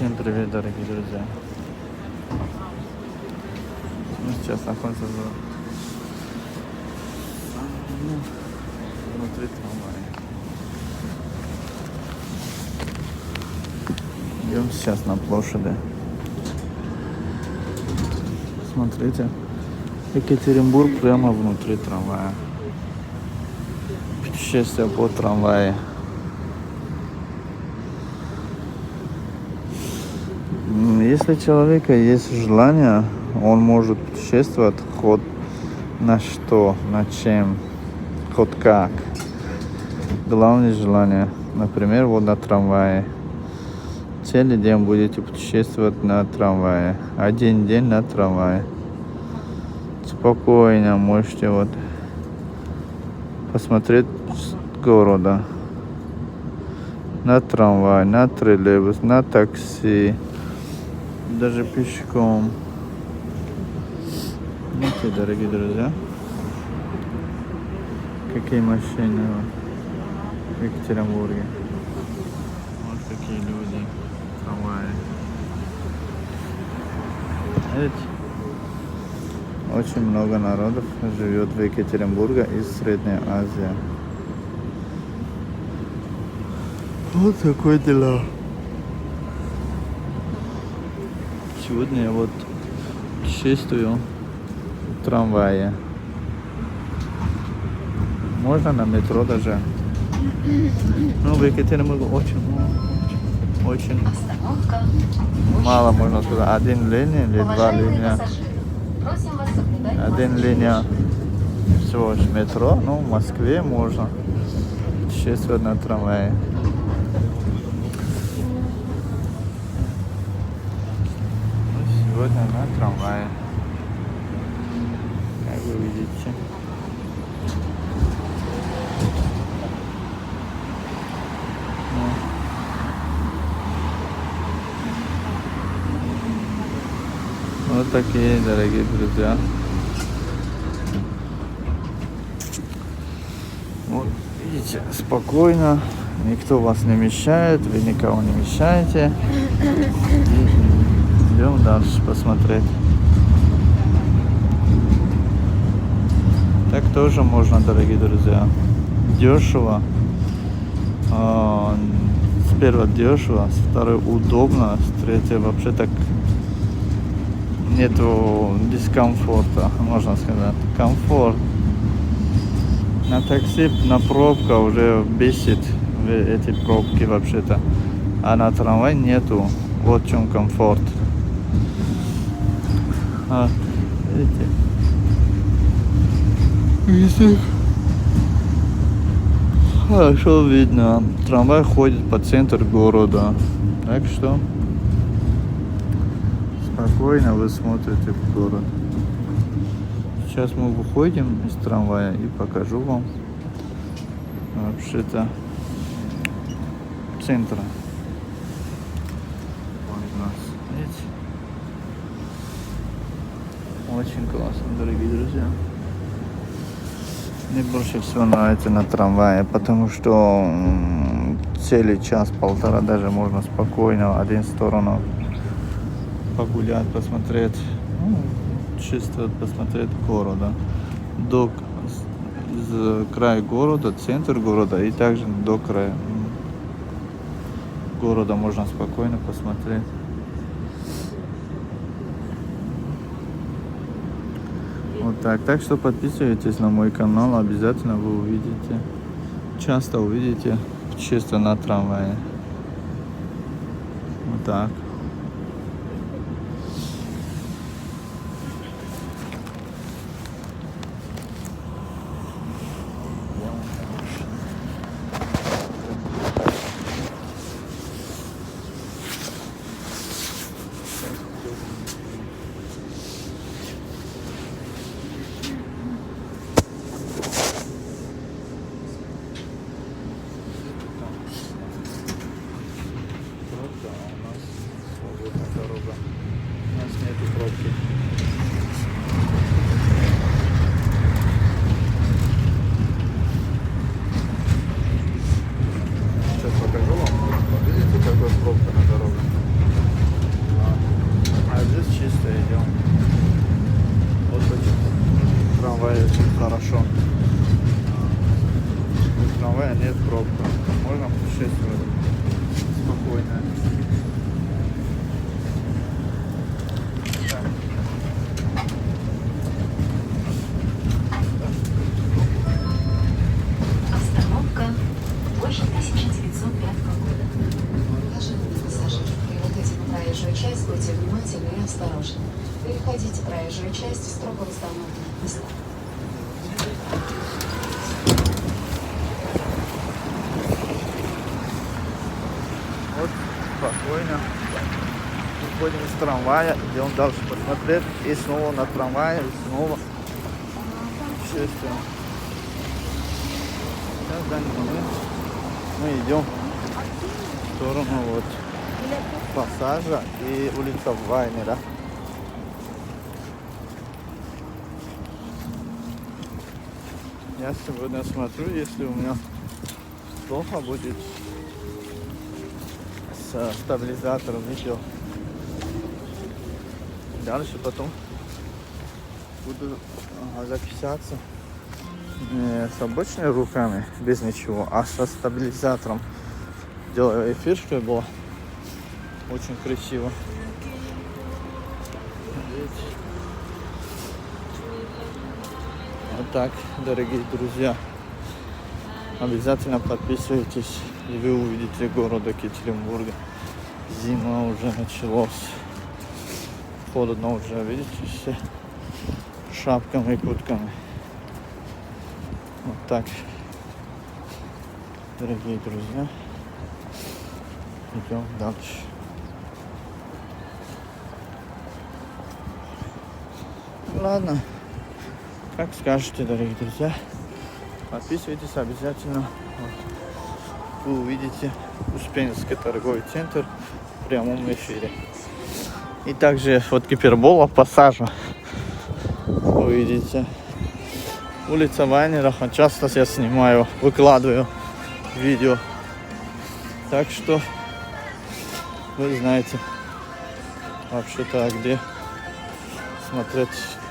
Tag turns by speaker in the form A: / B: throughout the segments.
A: Всем привет, дорогие друзья. Мы сейчас находимся внутри трамвая. Идем сейчас на площади. Смотрите, Екатеринбург прямо внутри трамвая. Путешествие по трамваю. Если у человека есть желание, он может путешествовать хоть на что, на чем, хоть как. Главное желание. Например, вот на трамвае. Целый день будете путешествовать на трамвае. Один день на трамвае. Спокойно можете вот посмотреть города. На трамвай, на троллейбус, на такси. Даже пешком. Видите, дорогие друзья, какие машины в Екатеринбурге. Вот какие люди в трамвае. Видите, очень много народов живет в Екатеринбурге из Средней Азии. Вот такое дело. Сегодня я вот путешествую в трамвае. Можно на метро даже. Ну, в Екатеринбурге очень мало, можно сказать. Один линия или два линия. Один линия всего лишь метро. Ну, в Москве можно путешествовать на трамвае. Сегодня на трамвае, как вы видите. Вот такие, дорогие друзья. Вот видите, спокойно, никто вас не мешает, вы никого не мешаете. Идем дальше посмотреть. Так тоже можно, дорогие друзья. Дешево. С первого дешево, с второй удобно, с третьей вообще так нету дискомфорта, можно сказать. Комфорт. На такси, на пробка уже бесит эти пробки вообще-то. А на трамвай нету. Вот в чем комфорт. Видите? Хорошо видно. Трамвай ходит по центру города. Так что спокойно вы смотрите в город. Сейчас мы выходим из трамвая и покажу вам вообще-то центр. Видите? Очень классно, дорогие друзья. Мне больше всего нравится на трамвае, потому что целый час-полтора даже можно спокойно в один сторону погулять, посмотреть, чисто посмотреть города. До края города, центр города и также до края города можно спокойно посмотреть. Вот так. Так что подписывайтесь на мой канал, обязательно вы увидите, часто увидите путешествие на трамвае. Вот так.
B: проезжую часть, будьте внимательны и осторожны. Переходите проезжую часть в строго установленных местах.
A: Вот спокойно. Выходим из трамвая, идем дальше посмотреть. И снова на трамвае, и снова путешествуем. Сейчас, в данный момент, мы идем в сторону вот Пассажа и улица Вайнера. Я сегодня смотрю, если у меня плохо будет с стабилизатором видео. Дальше потом буду записаться не с обычными руками, без ничего, а со стабилизатором. Делаю эфир, чтобы было очень красиво. Видите? Вот так, дорогие друзья. Обязательно подписывайтесь, и вы увидите город Екатеринбурга. Зима уже началась. Холодно уже, видите, все шапками и куртками. Вот так, дорогие друзья. Идем дальше. Ладно, как скажете, дорогие друзья. Подписывайтесь обязательно. Вот. Вы увидите Успенский торговый центр в прямом эфире. И также вот гипербола Пассажа. Вы видите. Улица Вайнера. Часто я снимаю, выкладываю видео. Так что вы знаете вообще-то где смотреть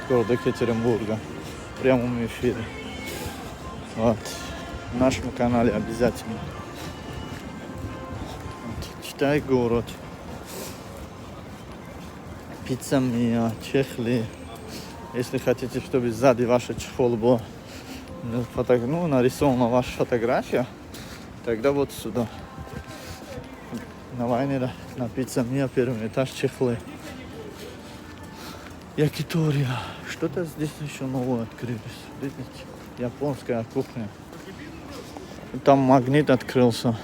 A: город Екатеринбурга в прямом эфире. Вот. В нашем канале обязательно. Вот. Читай город. Пицца Мия, чехли. Если хотите, чтобы сзади ваша чехол была нарисована ваша фотография, тогда вот сюда. На Вайнера, на Пицца Мия, первый этаж, чехлы. Якитория. Что-то здесь еще новое открылось. Видите? Японская кухня. Там магнит открылся.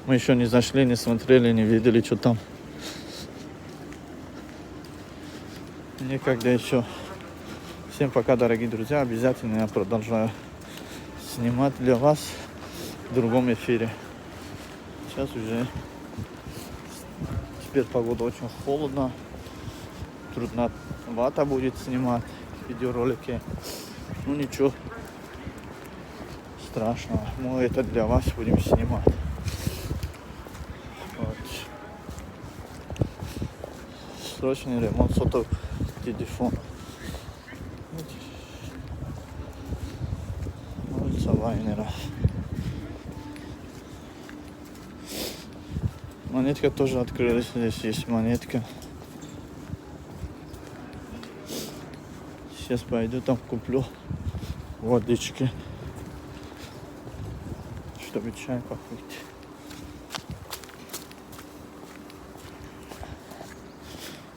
A: Мы еще не зашли, не смотрели, не видели, что там. Никогда еще. Всем пока, дорогие друзья. Обязательно я продолжаю снимать для вас в другом эфире. Сейчас уже теперь погода очень холодно. Трудновато будет снимать видеоролики. Ну ничего страшного. Мы это для вас будем снимать. Вот. Срочный ремонт сотового телефона. Улица Вайнера. Монетка тоже открылась. Здесь есть монетка. Сейчас пойду там куплю водички, чтобы чай попить.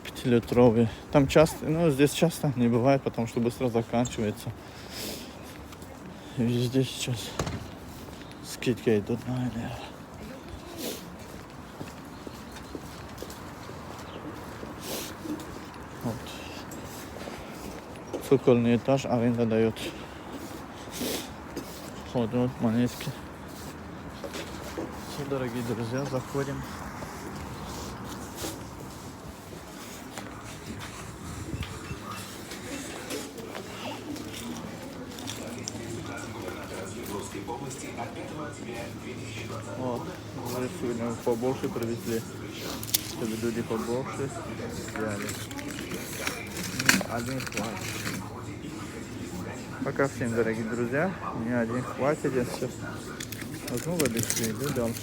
A: Пятилитровый. Там часто, здесь часто не бывает, потому что быстро заканчивается. И везде сейчас скидки идут, наверное. Вот. Цокольный этаж, аренда дает. Вот монетки. Все, дорогие друзья, заходим. Вот, уже сегодня побольше привезли, чтобы люди побольше взяли. Один хватит. Пока всем, дорогие друзья. Мне один хватит. Я сейчас возьму водичку и иду дальше.